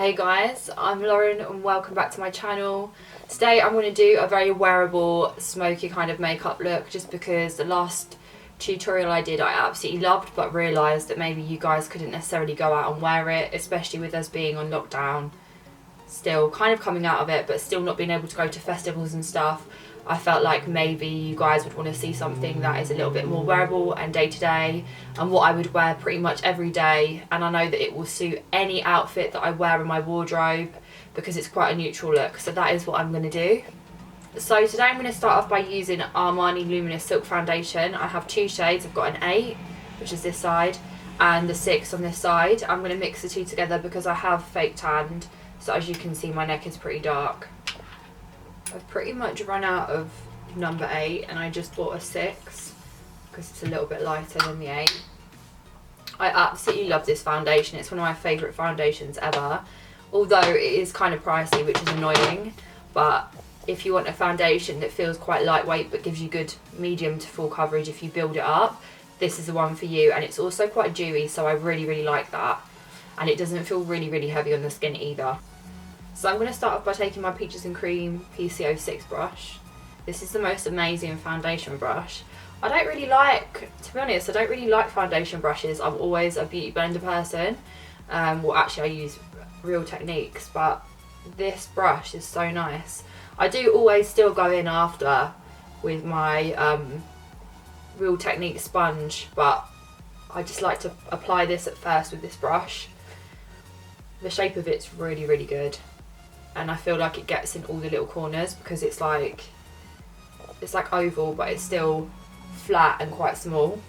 Hey guys, I'm Lauren and welcome back to my channel. Today I'm going to do a very wearable, smoky kind of makeup look just because the last tutorial I did I absolutely loved, but realised that maybe you guys couldn't necessarily go out and wear it, especially with us being on lockdown, still kind of coming out of it but still not being able to go to festivals and stuff. I felt like maybe you guys would want to see something that is a little bit more wearable and day to day, and what I would wear pretty much every day, and I know that it will suit any outfit that I wear in my wardrobe because it's quite a neutral look. So that is what I'm going to do. So today I'm going to start off by using Armani Luminous Silk Foundation. I have two shades. I've got an 8, which is this side, and the 6 on this side. I'm going to mix the two together because I have fake tanned, so as you can see my neck is pretty dark. I've pretty much run out of number 8 and I just bought a 6 because it's a little bit lighter than the 8. I absolutely love this foundation. It's one of my favourite foundations ever, although it is kind of pricey, which is annoying. But if you want a foundation that feels quite lightweight but gives you good medium to full coverage if you build it up, this is the one for you. And it's also quite dewy, so I really like that, and it doesn't feel really heavy on the skin either. So I'm going to start off by taking my Peaches and Cream PC06 brush. This is the most amazing foundation brush. I don't really like, to be honest, I don't really like foundation brushes. I'm always a beauty blender person. Well, actually I use Real Techniques, but this brush is so nice. I do always still go in after with my Real Techniques sponge, but I just like to apply this at first with this brush. The shape of it's really good. And I feel like it gets in all the little corners because it's like oval, but it's still flat and quite small.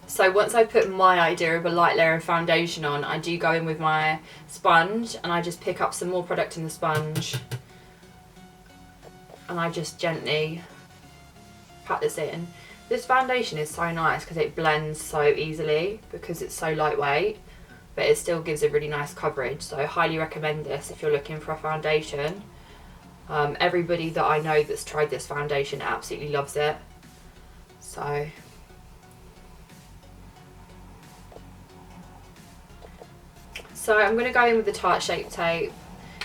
So once I put my idea of a light layer of foundation on, I do go in with my sponge and I just pick up some more product in the sponge and I just gently pat this in. This foundation is so nice because it blends so easily because it's so lightweight, but it still gives a really nice coverage. So I highly recommend this if you're looking for a foundation. Everybody that I know that's tried this foundation absolutely loves it. So I'm going to go in with the Tarte Shape Tape.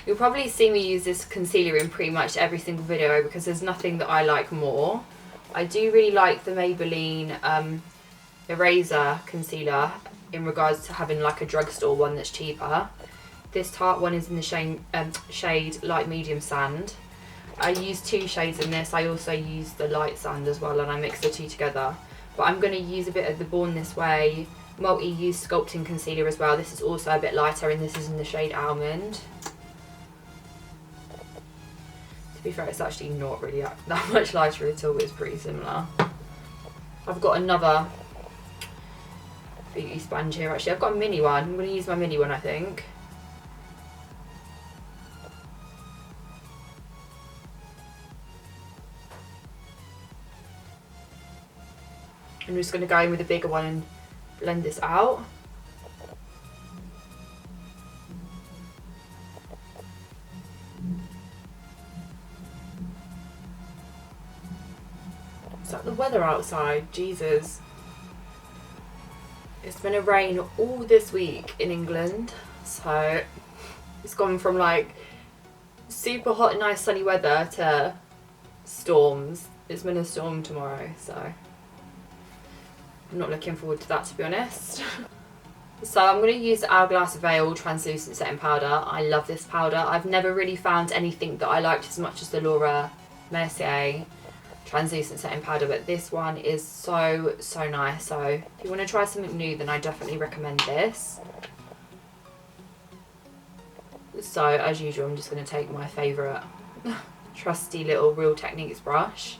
You'll probably see me use this concealer in pretty much every single video because there's nothing that I like more. I do really like the Maybelline eraser concealer in regards to having like a drugstore one that's cheaper. This Tarte one is in the shade Light Medium Sand. I use 2 shades in this. I also use the light sand as well, and I mix the two together. But I'm going to use a bit of the Born This Way multi-use sculpting concealer as well. This is also a bit lighter and this is in the shade Almond. To be fair, it's actually not really that much lighter at all, it's pretty similar. I've got another beauty sponge here actually. I've got a mini one. I'm going to use my mini one I think. I'm just going to go in with a bigger one and blend this out. Is that the weather outside? Jesus. It's been a rain all this week in England, so it's gone from like super hot and nice sunny weather to storms. It's been a storm tomorrow, so I'm not looking forward to that, to be honest. So I'm going to use the Hourglass Veil Translucent Setting Powder. I love this powder. I've never really found anything that I liked as much as the Laura Mercier Translucent Setting Powder, but this one is so nice. So if you want to try something new, then I definitely recommend this. So as usual, I'm just going to take my favourite trusty little Real Techniques brush.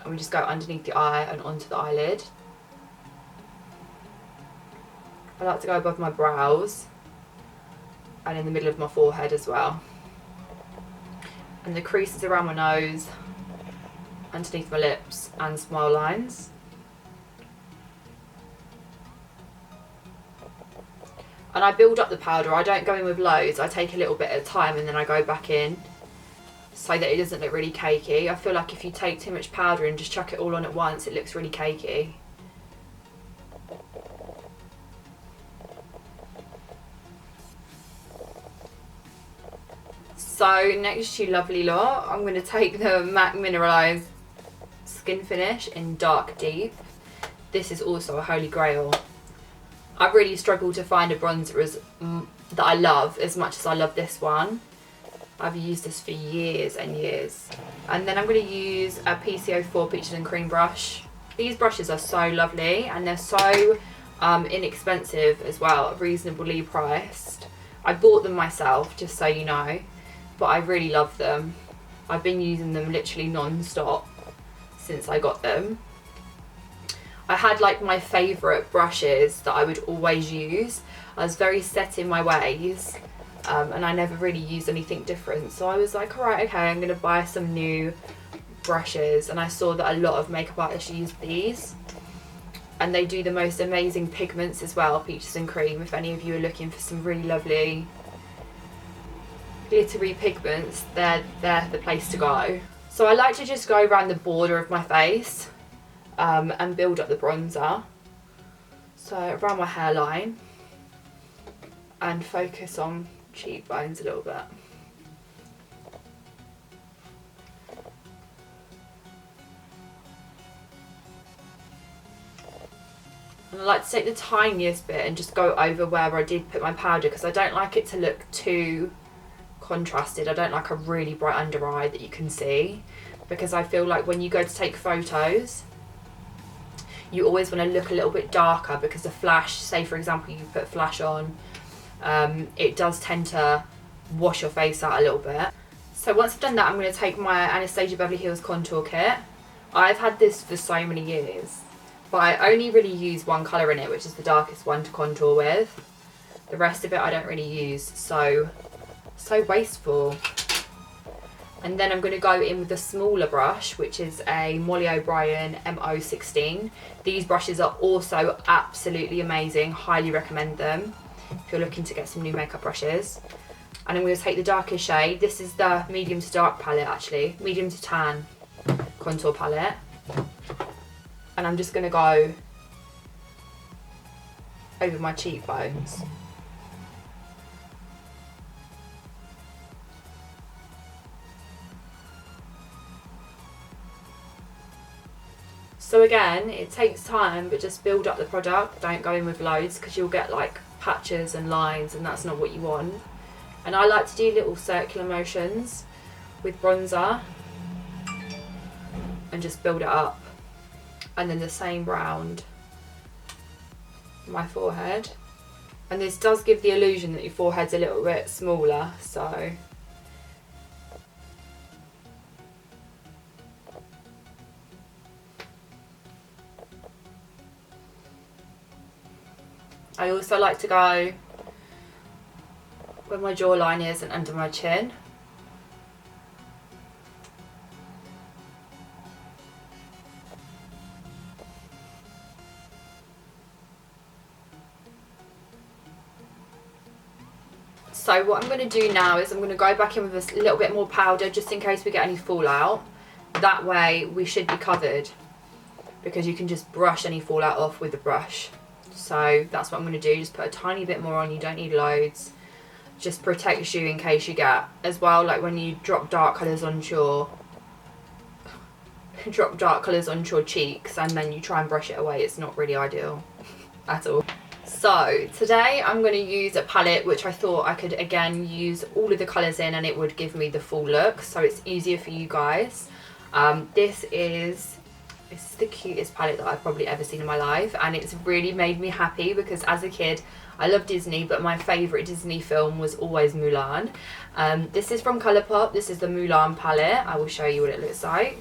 And we just go underneath the eye and onto the eyelid. I like to go above my brows and in the middle of my forehead as well. And the creases around my nose, underneath my lips and smile lines. And I build up the powder. I don't go in with loads. I take a little bit at a time and then I go back in so that it doesn't look really cakey. I feel like if you take too much powder and just chuck it all on at once, it looks really cakey. So next to Lovely Lot, I'm going to take the MAC Mineralize Skinfinish in Dark Deep. This is also a holy grail. I really struggled to find a bronzer that I love as much as I love this one. I've used this for years and years. And then I'm going to use a PCO4 Peaches and Cream brush. These brushes are so lovely and they're so inexpensive as well, reasonably priced. I bought them myself, just so you know, but I really love them. I've been using them literally non-stop since I got them. I had like my favourite brushes that I would always use. I was very set in my ways and I never really used anything different. So I was like, alright, okay, I'm going to buy some new brushes. And I saw that a lot of makeup artists use these. And they do the most amazing pigments as well, Peaches and Cream. If any of you are looking for some really lovely glittery pigments, they're the place to go. So I like to just go around the border of my face and build up the bronzer. So around my hairline and focus on cheekbones a little bit. And I like to take the tiniest bit and just go over where I did put my powder, because I don't like it to look too contrasted. I don't like a really bright under eye that you can see, because I feel like when you go to take photos you always want to look a little bit darker, because the flash, say for example you put flash on, it does tend to wash your face out a little bit. So once I've done that, I'm going to take my Anastasia Beverly Hills contour kit. I've had this for so many years, but I only really use one colour in it, which is the darkest one to contour with. The rest of it I don't really use, so wasteful. And then I'm going to go in with a smaller brush, which is a Molly O'Brien MO16. These brushes are also absolutely amazing, highly recommend them if you're looking to get some new makeup brushes. And I'm going to take the darkest shade. This is the medium to dark palette actually, medium to tan contour palette. And I'm just going to go over my cheekbones. So again, it takes time, but just build up the product. Don't go in with loads, because you'll get like patches and lines and that's not what you want. And I like to do little circular motions with bronzer and just build it up. And then the same round my forehead. And this does give the illusion that your forehead's a little bit smaller, so I also like to go where my jawline is and under my chin. So what I'm going to do now is I'm going to go back in with a little bit more powder, just in case we get any fallout. That way we should be covered, because you can just brush any fallout off with the brush. So that's what I'm going to do, just put a tiny bit more on, you don't need loads. Just protects you in case you get, as well, like when you drop dark colours onto your cheeks and then you try and brush it away, it's not really ideal at all. So today I'm going to use a palette which I thought I could again use all of the colours in and it would give me the full look, so it's easier for you guys. This is the cutest palette that I've probably ever seen in my life, and it's really made me happy because as a kid I love Disney, but my favourite Disney film was always Mulan. This is from Colourpop. This is the Mulan Palette. I will show you what it looks like.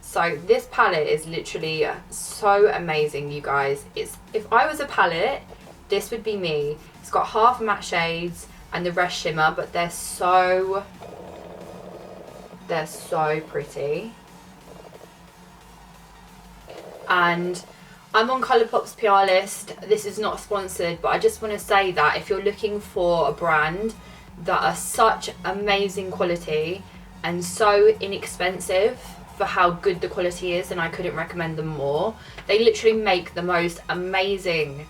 So this palette is literally so amazing, you guys. If I was a palette, this would be me. It's got half matte shades and the rest shimmer, but they're so pretty. And I'm on Colourpop's PR list. This is not sponsored, but I just want to say that if you're looking for a brand that are such amazing quality and so inexpensive for how good the quality is, and I couldn't recommend them more. They literally make the most amazing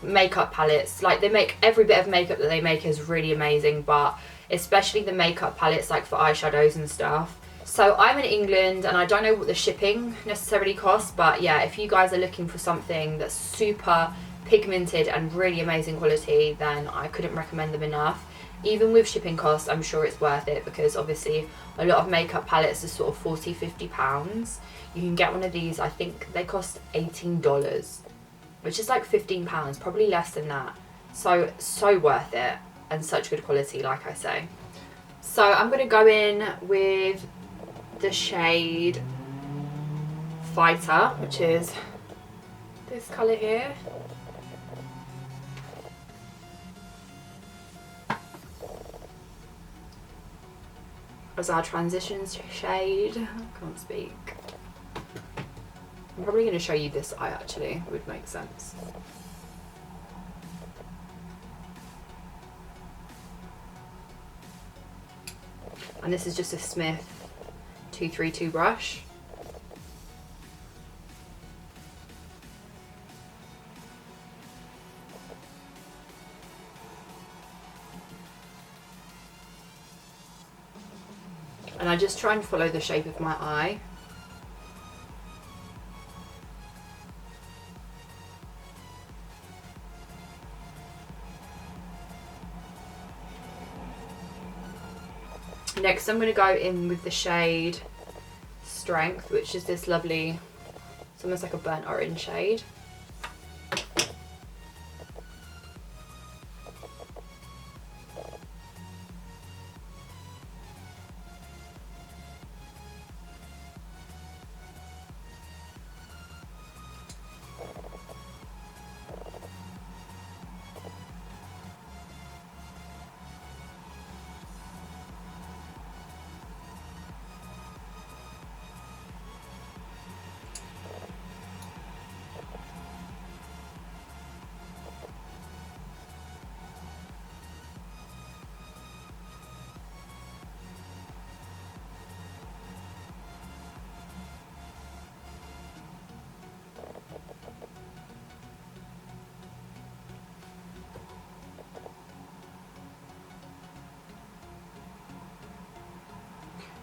makeup palettes. Like, they make every bit of makeup that they make is really amazing, but especially the makeup palettes, like for eyeshadows and stuff. So I'm in England and I don't know what the shipping necessarily costs, but yeah, if you guys are looking for something that's super pigmented and really amazing quality, then I couldn't recommend them enough. Even with shipping costs, I'm sure it's worth it, because obviously a lot of makeup palettes are sort of £40–50. You can get one of these, I think they cost $18, which is like £15, probably less than that. So worth it, and such good quality, like I say. So I'm going to go in with the shade Fighter, which is this colour here. As our transition shade. I can't speak. I'm probably going to show you this eye actually, it would make sense. And this is just a Smith 232 brush. And I just try and follow the shape of my eye. Next I'm going to go in with the shade Strength, which is this lovely, it's almost like a burnt orange shade.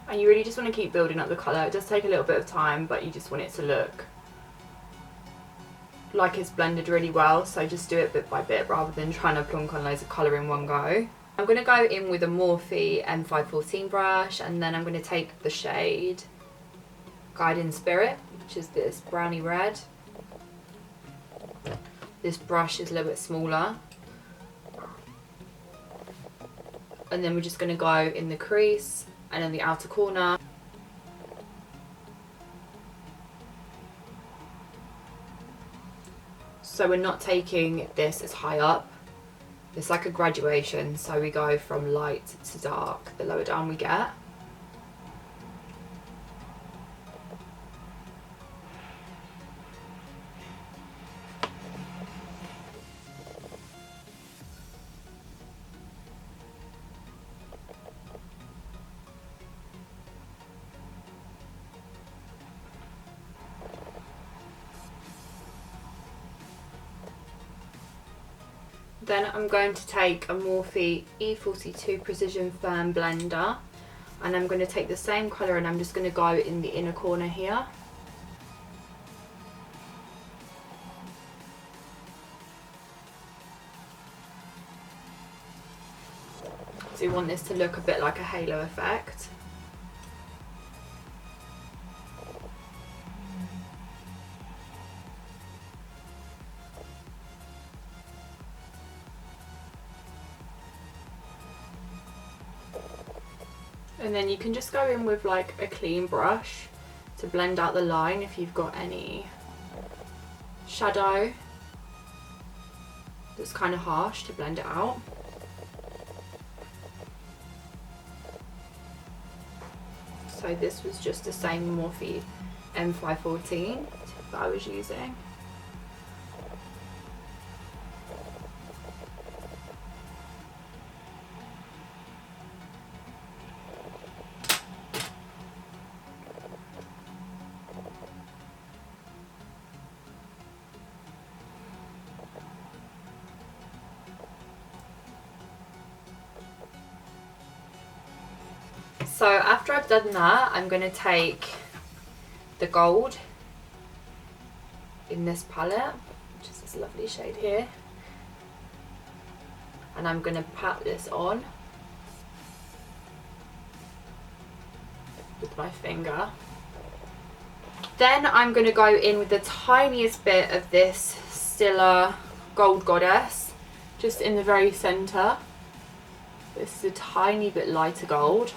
And you really just want to keep building up the colour. It does take a little bit of time, but you just want it to look like it's blended really well. So just do it bit by bit rather than trying to plonk on loads of colour in one go. I'm going to go in with a Morphe M514 brush, and then I'm going to take the shade Guiding Spirit, which is this brownie red. This brush is a little bit smaller. And then we're just going to go in the crease and in the outer corner. So we're not taking this as high up. It's like a graduation, so we go from light to dark the lower down we get. Then I'm going to take a Morphe E42 Precision Firm Blender, and I'm going to take the same colour and I'm just going to go in the inner corner here. So you want this to look a bit like a halo effect. And then you can just go in with like a clean brush to blend out the line if you've got any shadow that's kind of harsh, to blend it out. So this was just the same Morphe M514 that I was using. So after I've done that, I'm going to take the gold in this palette, which is this lovely shade here, and I'm going to pat this on with my finger. Then I'm going to go in with the tiniest bit of this Stila Gold Goddess, just in the very centre. This is a tiny bit lighter gold.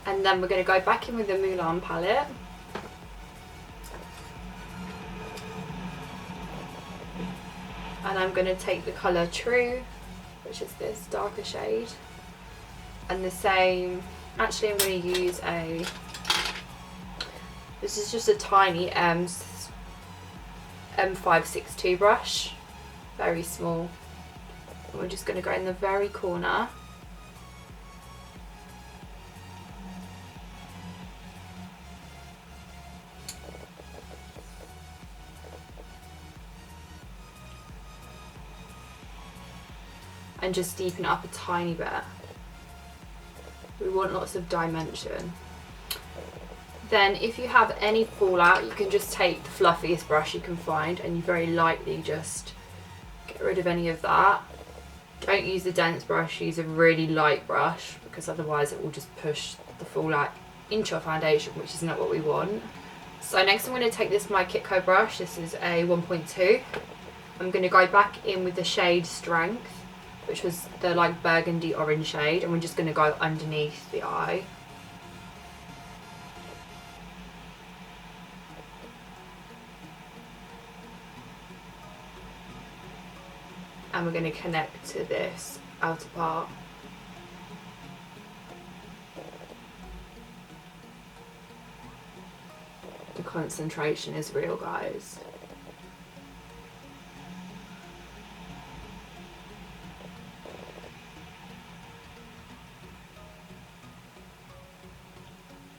And then we're going to go back in with the Mulan palette. And I'm going to take the colour True, which is this darker shade. And the same, actually I'm going to use this is just a tiny M562 brush, very small. And we're just going to go in the very corner. And just deepen it up a tiny bit. We want lots of dimension. Then if you have any fallout, you can just take the fluffiest brush you can find and you very lightly just get rid of any of that. Don't use the dense brush, use a really light brush, because otherwise it will just push the fallout into your foundation, which is not what we want. So next I'm going to take this my Kitco brush. This is a 1.2. I'm going to go back in with the shade Strength, which was the like burgundy orange shade, and we're just going to go underneath the eye. And we're going to connect to this outer part. The concentration is real, guys.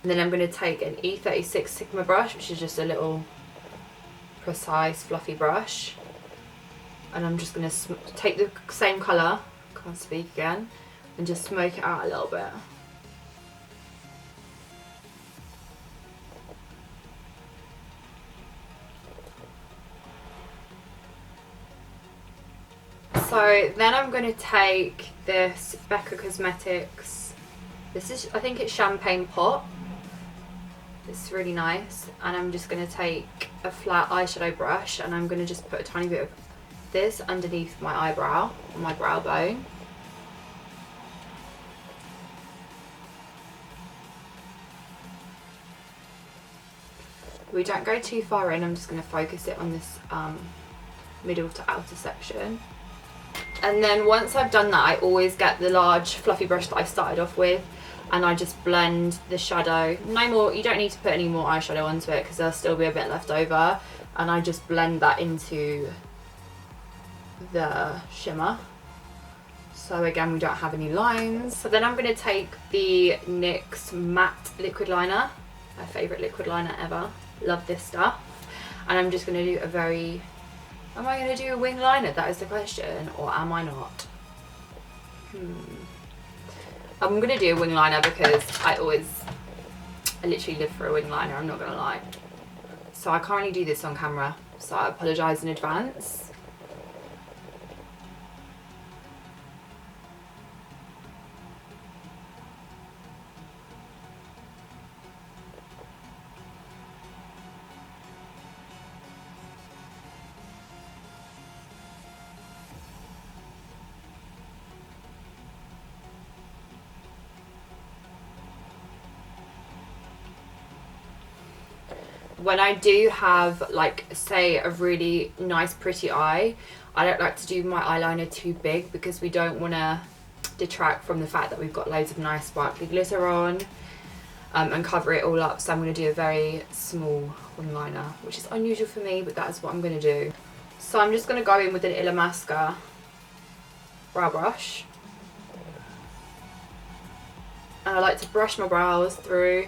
And then I'm going to take an E36 Sigma brush, which is just a little precise fluffy brush. And I'm just going to take the same colour, can't speak again, and just smoke it out a little bit. So then I'm going to take this Becca Cosmetics, this is, I think it's Champagne Pot. It's really nice, and I'm just going to take a flat eyeshadow brush and I'm going to just put a tiny bit of this underneath my eyebrow, on my brow bone. We don't go too far in, I'm just going to focus it on this middle to outer section. And then once I've done that, I always get the large fluffy brush that I started off with, and I just blend the shadow. No more, you don't need to put any more eyeshadow onto it because there'll still be a bit left over, and I just blend that into the shimmer. So again, we don't have any lines. So then I'm going to take the NYX matte liquid liner, my favourite liquid liner ever, love this stuff, and I'm just going to do a very, am I going to do a wing liner? That is the question, or am I not? I'm going to do a wing liner because I literally live for a wing liner, I'm not going to lie. So I can't really do this on camera, so I apologise in advance. When I do have, like, say a really nice pretty eye, I don't like to do my eyeliner too big because we don't want to detract from the fact that we've got loads of nice sparkly glitter on, and cover it all up. So I'm going to do a very small wing liner, which is unusual for me, but that's what I'm going to do. So I'm just going to go in with an Illamasqua brow brush, and I like to brush my brows through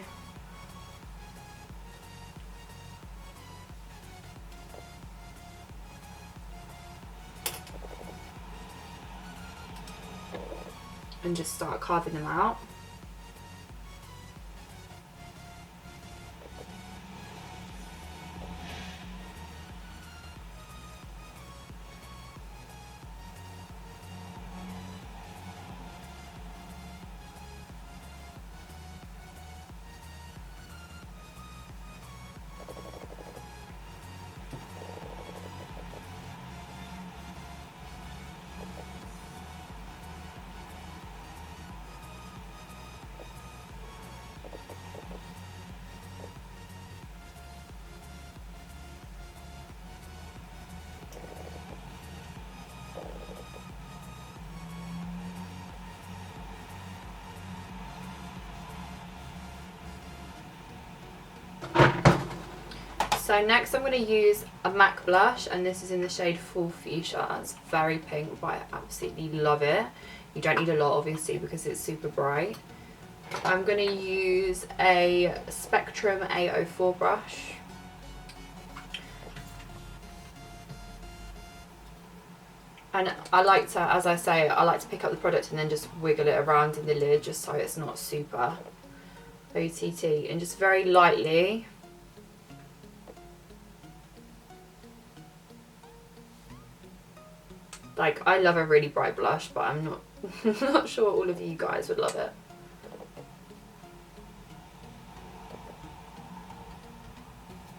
and just start carving them out. So next I'm going to use a MAC blush, and this is in the shade Full Fuchsia. It's very pink, but I absolutely love it. You don't need a lot obviously because it's super bright. I'm going to use a Spectrum 804 brush. And I like to, as I say, I like to pick up the product and then just wiggle it around in the lid just so it's not super OTT, and just very lightly. Like, I love a really bright blush, but I'm not not sure all of you guys would love it.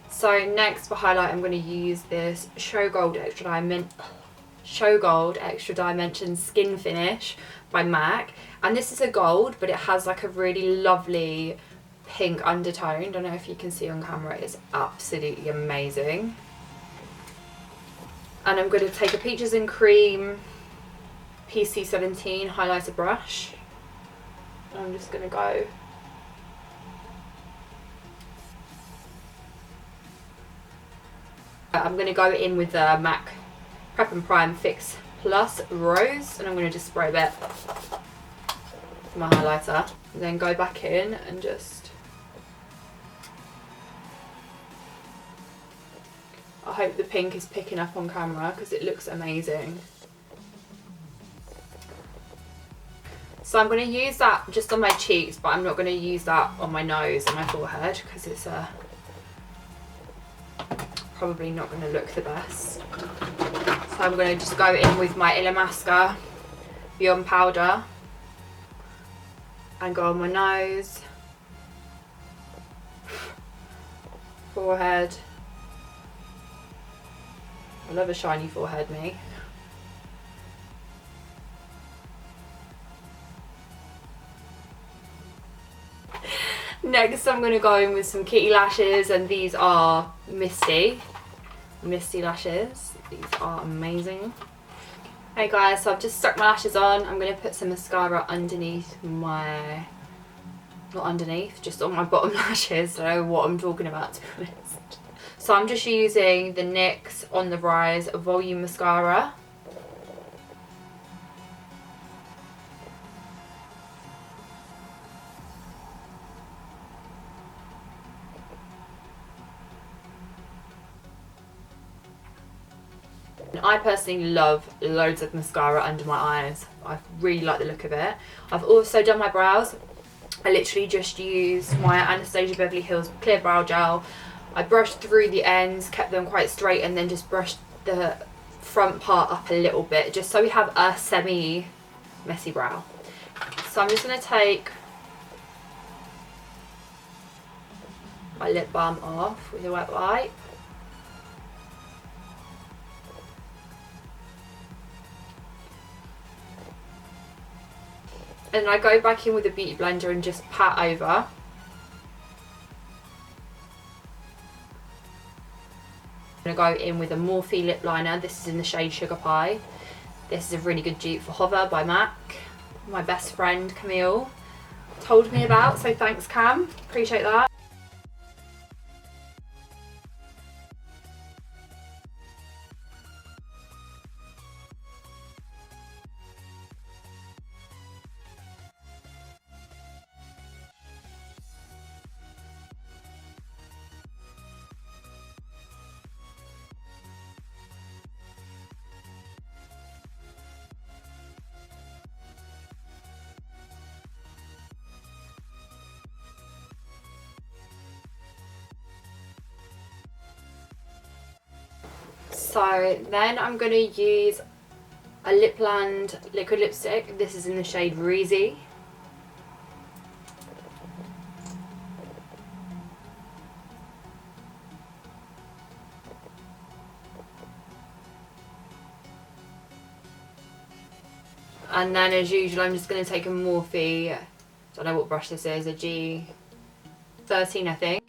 So next for highlight, I'm going to use this Showgold Extra Dimension Skin Finish by MAC. And this is a gold, but it has like a really lovely pink undertone. Don't know if you can see on camera, it's absolutely amazing. And I'm going to take a Peaches and Cream PC17 highlighter brush. And I'm just going to go in with the MAC Prep and Prime Fix Plus Rose, and I'm going to just spray a bit with my highlighter, and then go back in and just, I hope the pink is picking up on camera because it looks amazing. So I'm going to use that just on my cheeks, but I'm not going to use that on my nose and my forehead because it's probably not going to look the best. So I'm going to just go in with my Illamasqua Beyond Powder and go on my nose, forehead. I love a shiny forehead, me. Next I'm going to go in with some kitty lashes, and these are Misty lashes. These are amazing. Hey guys, so I've just stuck my lashes on. I'm going to put some mascara underneath my, not underneath, just on my bottom lashes. I don't know what I'm talking about, to be honest. So I'm just using the NYX On The Rise Volume Mascara. I personally love loads of mascara under my eyes. I really like the look of it. I've also done my brows. I literally just used my Anastasia Beverly Hills Clear Brow Gel. I brushed through the ends, kept them quite straight, and then just brushed the front part up a little bit just so we have a semi-messy brow. So I'm just going to take my lip balm off with a wet wipe. And I go back in with a beauty blender and just pat over. I'm going to go in with a Morphe lip liner. This is in the shade Sugar Pie. This is a really good dupe for Hover by MAC. My best friend Camille told me about, so thanks Cam, appreciate that. So then I'm going to use a Lipland liquid lipstick. This is in the shade Breezy. And then as usual I'm just going to take a Morphe, I don't know what brush this is, a G13 I think.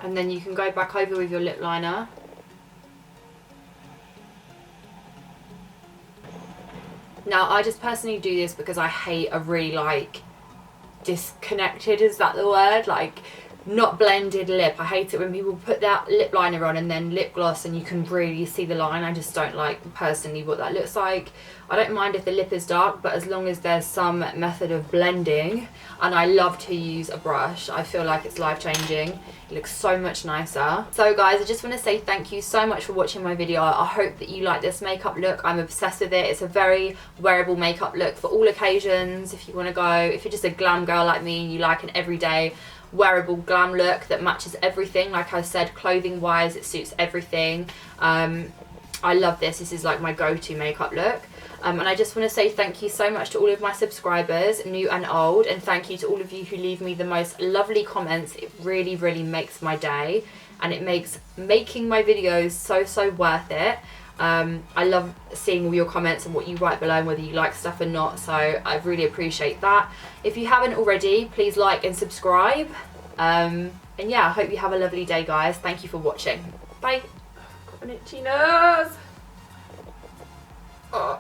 And then you can go back over with your lip liner. Now I just personally do this because I hate a really like disconnected, is that the word? Like not blended lip. I hate it when people put that lip liner on and then lip gloss and you can really see the line. I just don't like personally what that looks like. I don't mind if the lip is dark, but as long as there's some method of blending, and I love to use a brush. I feel like it's life-changing. It looks so much nicer. So guys, I just want to say thank you so much for watching my video. I hope that you like this makeup look. I'm obsessed with it. It's a very wearable makeup look for all occasions. If you want to go, if you're just a glam girl like me and you like an everyday wearable glam look that matches everything, like I said, clothing wise it suits everything. I love this. This is like my go-to makeup look. And I just want to say thank you so much to all of my subscribers, new and old, and thank you to all of you who leave me the most lovely comments. It really, really makes my day, and it makes making my videos so worth it. I love seeing all your comments and what you write below and whether you like stuff or not, so I really appreciate that. If you haven't already, please like and subscribe. And yeah, I hope you have a lovely day, guys. Thank you for watching. Bye. Got an itchy nose. Oh.